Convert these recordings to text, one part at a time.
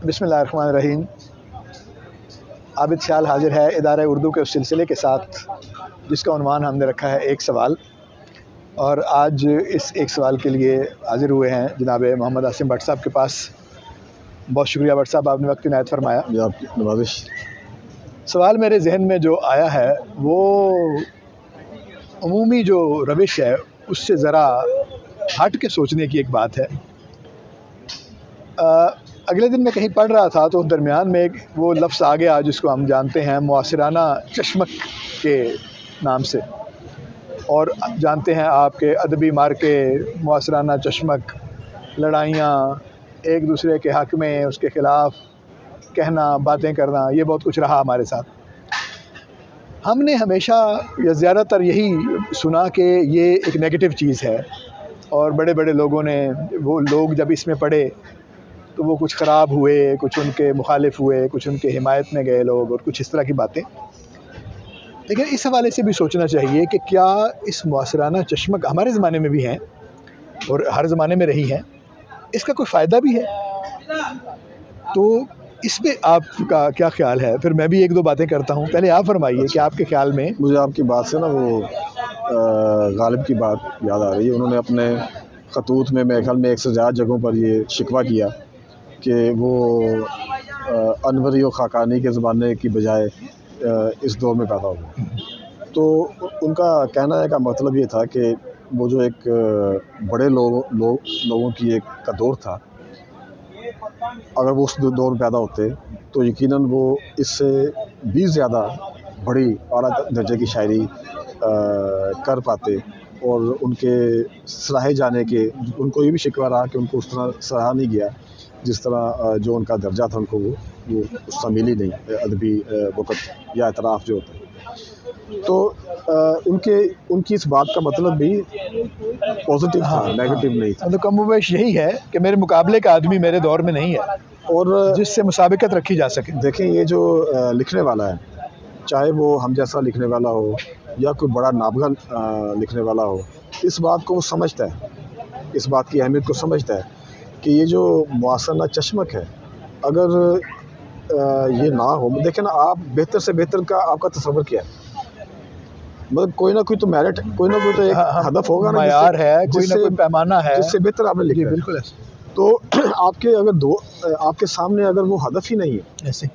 बिस्मिल्लाहिर्रहमानिर्रहीम। आबिद ख्याल हाजिर है इदारा उर्दू के उस सिलसिले के साथ जिसका उन्वान हमने रखा है एक सवाल। और आज इस एक सवाल के लिए हाजिर हुए हैं जनाब मोहम्मद आसिम भट्ट साहब के पास। बहुत शुक्रिया भट्ट साहब, आपने वक्त इनायत फरमाया। आपकी नवाजिश। सवाल मेरे जहन में जो आया है वो अमूमी जो रविश है उससे ज़रा हट के सोचने की एक बात है। अगले दिन मैं कहीं पढ़ रहा था तो दरमियान में एक वो लफ्ज़ आ गया जिसको हम जानते हैं मुआसिराना चश्मक के नाम से, और जानते हैं आपके अदबी मार्के, मुआसिराना चश्मक, लड़ाइयाँ, एक दूसरे के हक़ में उसके ख़िलाफ़ कहना, बातें करना, ये बहुत कुछ रहा हमारे साथ। हमने हमेशा या ज़्यादातर यही सुना कि ये एक नेगेटिव चीज़ है, और बड़े बड़े लोगों ने, वो लोग जब इसमें पढ़े तो वो कुछ ख़राब हुए, कुछ उनके मुखालिफ हुए, कुछ उनके हिमायत में गए लोग, और कुछ इस तरह की बातें। लेकिन इस हवाले से भी सोचना चाहिए कि क्या इस मुआसिराना चश्मक हमारे ज़माने में भी हैं और हर ज़माने में रही हैं, इसका कोई फ़ायदा भी है? तो इस पे आपका क्या ख़्याल है? फिर मैं भी एक दो बातें करता हूँ। पहले आप फरमाइए कि आपके ख़्याल में। मुझे आपकी बात से ना वो गालिब की बात याद आ रही है। उन्होंने अपने खतूत में मेरे ख्याल में 1 से ज़्यादा जगहों पर ये शिकवा किया कि वो अनवरी और खाकानी के ज़माने की बजाय इस दौर में पैदा हुए। तो उनका कहने का मतलब ये था कि वो जो एक बड़े लोगों की एक का दौर था, अगर वो उस दौर में पैदा होते तो यकीनन वो इससे भी ज़्यादा बड़ी आला दर्जे की शायरी कर पाते, और उनके सराहे जाने के, उनको ये भी शिकवा रहा कि उनको उस तरह सराहा नहीं गया जिस तरह जो उनका दर्जा था उनको वो उसका मिली नहीं अदबी वक़्त या एतराफ़ जो होता है। तो उनकी इस बात का मतलब भी पॉजिटिव था, नेगेटिव नहीं था। तो कमोबेश यही है कि मेरे मुकाबले का आदमी मेरे दौर में नहीं है और जिससे मुसाबिकत रखी जा सके। देखें, ये जो लिखने वाला है, चाहे वो हम जैसा लिखने वाला हो या कोई बड़ा नाबगा लिखने वाला हो, इस बात को वो समझता है, इस बात की अहमियत को समझता है कि ये जो मुआसिराना चश्मक है, अगर ये ना हो, देखें ना, आप बेहतर से बेहतर का आपका तस्वर क्या है? मतलब कोई ना कोई तो मेरिट, कोई ना कोई तो एक हदफ होगा ना, मायार है, कोई ना कोई पैमाना है जिससे बेहतर आपने लिखा है। बिल्कुल। तो आपके अगर आपके सामने अगर वो हदफ ही नहीं है ऐसे,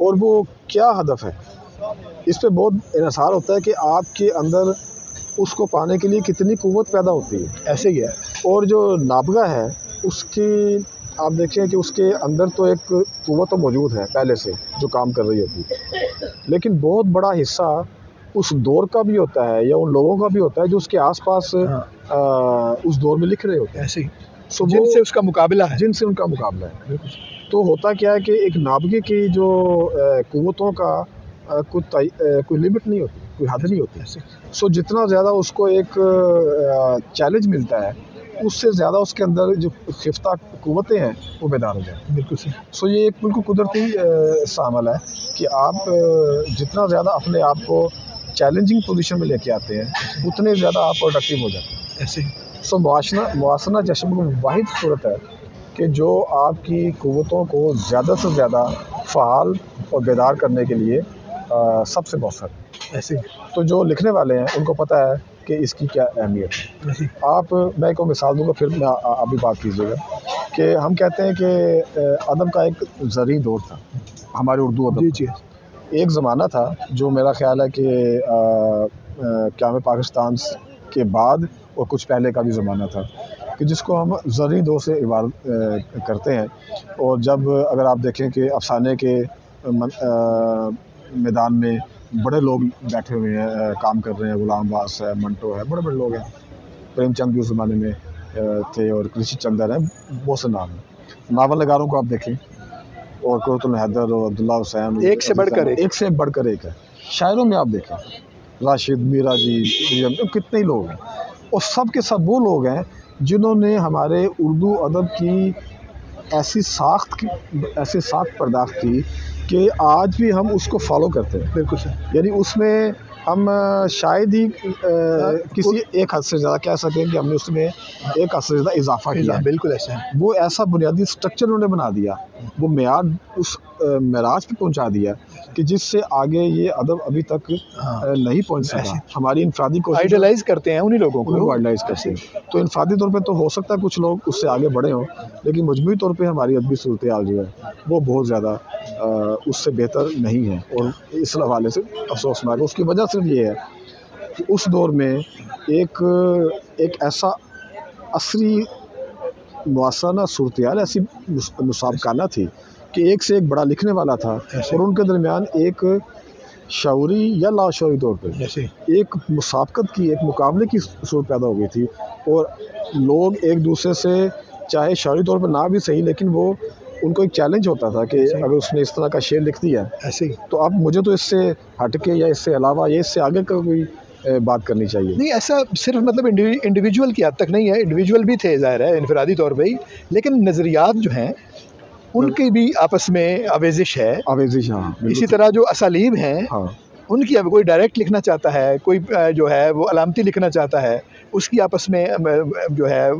और वो क्या हदफ है, इस पे बहुत इन्हिसार होता है कि आपके अंदर उसको पाने के लिए कितनी कुव्वत पैदा होती है। ऐसे ही है। और जो नाबगा है उसकी आप देखें कि उसके अंदर तो एक कुव्वत तो मौजूद है पहले से जो काम कर रही होती है, लेकिन बहुत बड़ा हिस्सा उस दौर का भी होता है या उन लोगों का भी होता है जो उसके आसपास उस दौर में लिख रहे होते हैं। ऐसे ही जिनसे उसका मुकाबला है, जिनसे उनका मुकाबला है। तो होता क्या है कि एक नाबगे की जो कुव्वतों का कोई लिमिट नहीं होती, कोई हद नहीं होती। सो जितना ज़्यादा उसको एक चैलेंज मिलता है, उससे ज़्यादा उसके अंदर जो खिफ्ता कुव्वतें हैं वो बेदार हो जाए। बिल्कुल सही। सो ये एक बिल्कुल कुदरती शामिल है कि आप जितना ज़्यादा अपने आप को चैलेंजिंग पोजीशन में लेके आते हैं, उतने ज़्यादा आप प्रोडक्टिव हो जाते हैं। ऐसे ही। सो मुआसिराना चश्मक में वाहिद सूरत है कि जो आपकी कुव्वतों को ज़्यादा से ज़्यादा फ़ाल और बेदार करने के लिए सबसे मौसर है। ऐसे। तो जो लिखने वाले हैं उनको पता है कि इसकी क्या अहमियत है। आप, मैं एक मिसाल दूंगा, फिर मैं आप भी बात कीजिएगा कि हम कहते हैं कि अदब का एक ज़री दौर था हमारे उर्दू अदब। जी। एक ज़माना था जो मेरा ख्याल है कि क़याम पाकिस्तान के बाद और कुछ पहले का भी ज़माना था कि जिसको हम ज़री दौर से इबारत करते हैं। और जब अगर आप देखें कि अफसाने के मैदान में बड़े लोग बैठे हुए हैं, काम कर रहे हैं, गुलाम बास है, मंटो है, बड़े बड़े लोग हैं, प्रेमचंद भी उस ज़माने में थे, और कृषि चंद्र हैं, बहुत से नाम हैं। नावल नगारों को आप देखें, और कुरतुल हैदर और अब्दुल्ला हुसैन, एक से बढ़कर एक है। शायरों में आप देखें, राशिद, मीरा जी, कितने ही लोग हैं, और सब के सब वो लोग हैं जिन्होंने हमारे उर्दू अदब की ऐसी साख्त पर्दाख्त की कि आज भी हम उसको फॉलो करते हैं। बिल्कुल सही। यानी उसमें हम शायद ही किसी एक हद से ज़्यादा कह सकते हैं कि हमने उसमें एक हद से ज़्यादा इजाफा किया। बिल्कुल ऐसा है। वो ऐसा बुनियादी स्ट्रक्चर उन्होंने बना दिया, वो मेयार उस मेराज पे पहुंचा दिया कि जिससे आगे ये अदब अभी तक नहीं पहुंच सका। हमारी इनफरादी कोशिश, आइडलाइज करते हैं उन्हीं लोगों को, आइडलाइज करते हैं। तो इनफरादी तौर पे तो हो सकता है कुछ लोग उससे आगे बढ़े हों, लेकिन मजमूई तौर पे हमारी अदबी सूरत हाल जो है वो बहुत ज़्यादा उससे बेहतर नहीं है। और इस हवाले से अफसोसनाक है। उसकी वजह सिर्फ ये है कि उस दौर में एक ऐसा असरी मुआसरा सूरत हाल, ऐसी मुसाबकाना थी कि एक से एक बड़ा लिखने वाला था और उनके दरमियान एक शऊरी या लाशऊरी तौर पर एक मुसाबकत की, एक मुकाबले की सूरत पैदा हो गई थी। और लोग एक दूसरे से चाहे शऊरी तौर पर ना भी सही, लेकिन वो उनको एक चैलेंज होता था कि अगर उसने इस तरह का शेर लिख दिया ऐसे तो अब मुझे तो इससे हटके या इससे अलावा या इससे आगे का कोई बात करनी चाहिए। नहीं, ऐसा सिर्फ मतलब इंडिविजुअल की हद तक नहीं है, इंडिविजुअल भी थे ज़ाहिर है इनफरादी तौर पे ही, लेकिन नज़रियात जो हैं उनकी भी आपस में आवेजिश है। हाँ, इसी तरह जो असालीब हैं, हाँ, उनकी, अब कोई डायरेक्ट लिखना चाहता है, कोई जो है वो अलामती लिखना चाहता है, उसकी आपस में जो है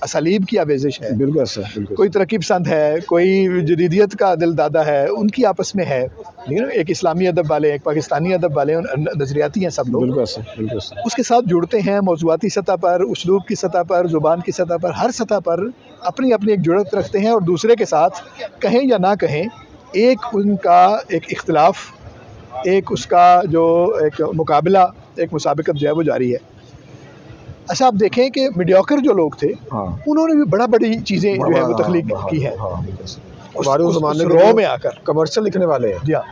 असालीब की आवेजिश है। बिल्कुल ऐसा, बिल्कुल। कोई तरक्की पसंद है, कोई जदीदियत का दिल दादा है, उनकी आपस में है। लेकिन एक इस्लामी अदब वाले, एक पाकिस्तानी अदब वाले, नज़रियाती हैं सब लोग। बिल्कुल ऐसा, बिल्कुल ऐसा। उसके साथ जुड़ते हैं मौज़ूआती सतह पर, उस्लूब की सतह पर, ज़ुबान की सतह पर, हर सतह पर अपनी अपनी एक जुड़त रखते हैं और दूसरे के साथ कहें या ना कहें एक उनका एक इख्तिलाफ, एक उसका जो एक मुकाबला, एक मुसाबिकत जो है वो जारी है। अच्छा, आप देखें कि मीडियोकर जो लोग थे, उन्होंने भी बड़ा बड़ी चीज़ें जो है वो तख्लीक की है। हमारे उस ज़माने रॉ में आकर कमर्शियल लिखने वाले हैं। जी हाँ,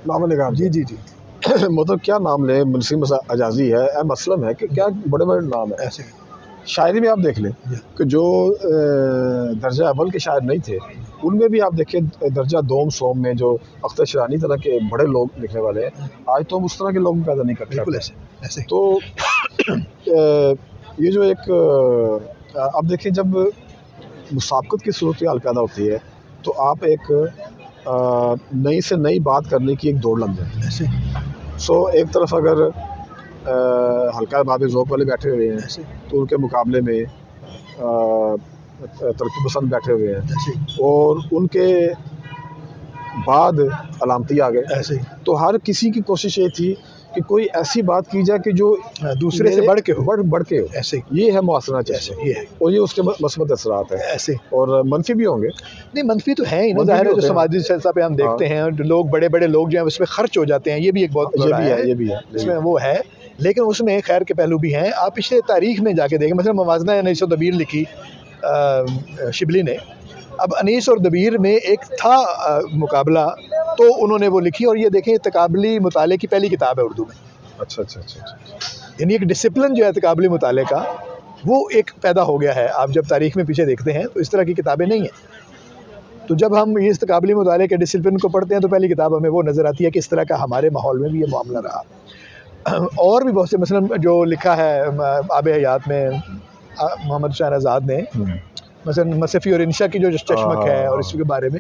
नाम निगाह। जी जी जी मतलब क्या नाम ले, मुंशी अजाजी है, एम असलम है, कि क्या बड़े बड़े नाम है। ऐसे शायरी में आप देख लें कि जो दर्जा अव्वल के शायर नहीं थे, उनमें भी आप देखिए दर्जा दोम सोम में जो अख्तर शरानी तरह के बड़े लोग लिखने वाले हैं, आज तो हम उस तरह के लोग पैदा नहीं करते। बिल्कुल ऐसे। तो ये जो एक आप देखिए जब मुसाबकत की सूरत हाल पैदा होती है तो आप एक नई से नई बात करने की एक दौड़ लग जाती है। सो एक तरफ अगर हल्का बाबे ज़ौक़ वाले बैठे हुए हैं तो उनके मुकाबले में तरक्की पसंद बैठे हुए हैं और उनके बाद अलामती आ गए ऐसे। तो हर किसी की कोशिश ये थी कि कोई ऐसी बात की जाए कि जो दूसरे से बढ़ के हो ऐसे। ये है मुआसरा ऐसे, ये है, और ये उसके मस्बत असरात है ऐसे। और मनफी भी होंगे। नहीं, मनफी तो है ही ना, ज़ाहिर है। जो समाजी सिलसिला पे हम देखते हैं लोग, बड़े बड़े लोग जो हैं उसमें खर्च हो जाते हैं, ये भी एक बहुत ये भी है इसमें वो है। लेकिन उसमें खैर के पहलू भी हैं। आप पिछले तारीख में जाके देखें, मतलब मवाज़ना अनीस और दबीर लिखी शिबली ने। अब अनीस और दबीर में एक था मुकाबला, तो उन्होंने वो लिखी, और ये देखें तकाबली मुताले की पहली किताब है उर्दू में। अच्छा। यानी एक डिसिप्लिन जो है तकाबली मुताले का, वो एक पैदा हो गया है। आप जब तारीख में पीछे देखते हैं तो इस तरह की किताबें नहीं हैं। तो जब हम इस तकाबली मुताले के डिसिप्लिन को पढ़ते हैं तो पहली किताब हमें वो नज़र आती है कि इस तरह का हमारे माहौल में भी ये मामला रहा। और भी बहुत से, मसलन जो लिखा है आब हयात में मोहम्मद शाह आज़ाद ने, मसलन मसफ़ी और इंशा की जो चश्मक है, और इसके बारे में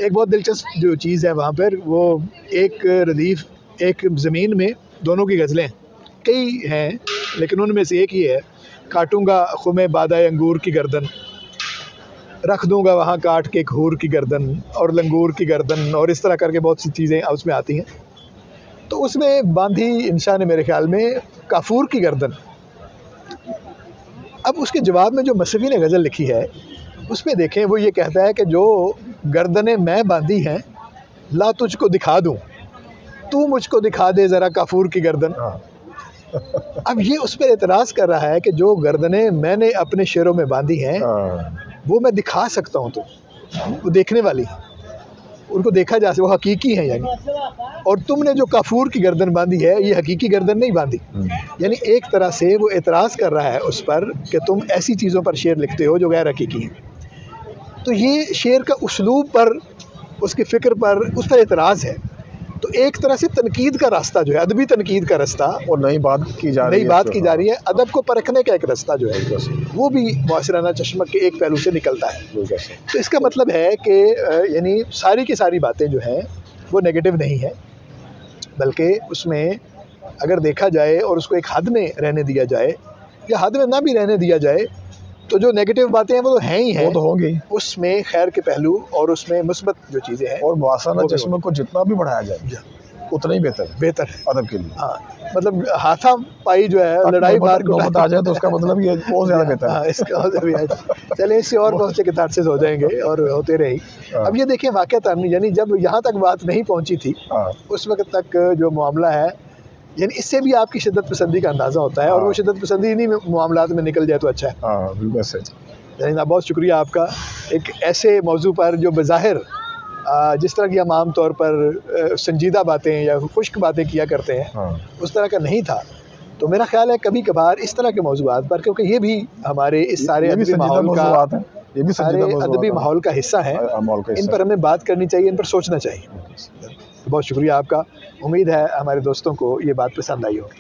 एक बहुत दिलचस्प जो चीज़ है वहाँ पर, वो एक रदीफ़, एक ज़मीन में दोनों की गज़लें कई हैं, लेकिन उनमें से एक ही है, काटूँगा खुमे बादाए अंगूर की गर्दन, रख दूँगा वहाँ काट के एक हूर की गर्दन और लंगूर की गर्दन, और इस तरह करके बहुत सी चीज़ें उसमें आती हैं। तो उसमें बांधी इंशा ने मेरे ख्याल में काफूर की गर्दन। अब उसके जवाब में जो मसफ़ी ने गज़ल लिखी है उसमें देखें, वो ये कहता है कि जो गर्दनें मैं बांधी हैं ला तुझको दिखा दूँ, तू मुझको दिखा दे ज़रा काफूर की गर्दन। अब ये उस पर एतराज़ कर रहा है कि जो गर्दनें मैंने अपने शेरों में बांधी हैं वो मैं दिखा सकता हूँ, तो वो देखने वाली, उनको देखा जा सकता, वो हकीकी है यानी, और तुमने जो काफूर की गर्दन बांधी है ये हकीकी गर्दन नहीं बांधी। यानी एक तरह से वो एतराज़ कर रहा है उस पर कि तुम ऐसी चीज़ों पर शेर लिखते हो जो गैर हकीकी हैं। तो ये शेर का उसलूब पर, उसकी फ़िक्र पर, उस पर एतराज़ है। तो एक तरह से तनकीद का रास्ता जो है, अदबी तनकीद का रास्ता, और नई बात की जा रही है, अदब को परखने का एक रास्ता जो है वो भी मुआसराना चश्मक के एक पहलू से निकलता है। तो इसका मतलब है कि यानी सारी की सारी बातें जो हैं वो नेगेटिव नहीं है, बल्कि उसमें अगर देखा जाए और उसको एक हद में रहने दिया जाए या हद में ना भी रहने दिया जाए, तो जो नेगेटिव बातें हैं वो तो हैं ही हैं, वो तो होंगी, उसमें खैर के पहलू और उसमें मुस्बत जो चीज़ें हैं, और मुआसराना चश्मा को जितना भी बढ़ाया जाए उतना ही बेहतर है अदब के लिए। हाँ, मतलब हाथापाई जो है, लड़ाई बार को आ जाए तो उसका मतलब ये बहुत ज़्यादा बेहतर है। हाँ, इसका मतलब ये है। चले इससे और बहुत से कितारसिस हो जाएंगे और होते रही। अब ये देखें वाक़यातन, यानी जब यहाँ तक बात नहीं पहुँची थी उस वक्त तक जो मामला है, यानी इससे भी आपकी शिद्दत पसंदी का अंदाज़ा होता है, और वो शिद्दत पसंदी इन्हीं मामलात में निकल जाए तो अच्छा है। हाँ बिल्कुल सही। यानी बहुत शुक्रिया आपका, एक ऐसे मौजू पर जो बज़ाहिर जिस तरह की हम आम तौर पर संजीदा बातें या खुश्क बातें किया करते हैं, उस तरह का नहीं था। तो मेरा ख्याल है कभी कभार इस तरह के मौज़ूआत पर, क्योंकि ये भी हमारे इस सारे अदबी माहौल का, ये भी सारे अदबी माहौल का हिस्सा है, इन पर हमें बात करनी चाहिए, इन पर सोचना चाहिए। तो बहुत शुक्रिया आपका। उम्मीद है हमारे दोस्तों को ये बात पसंद आई होगी।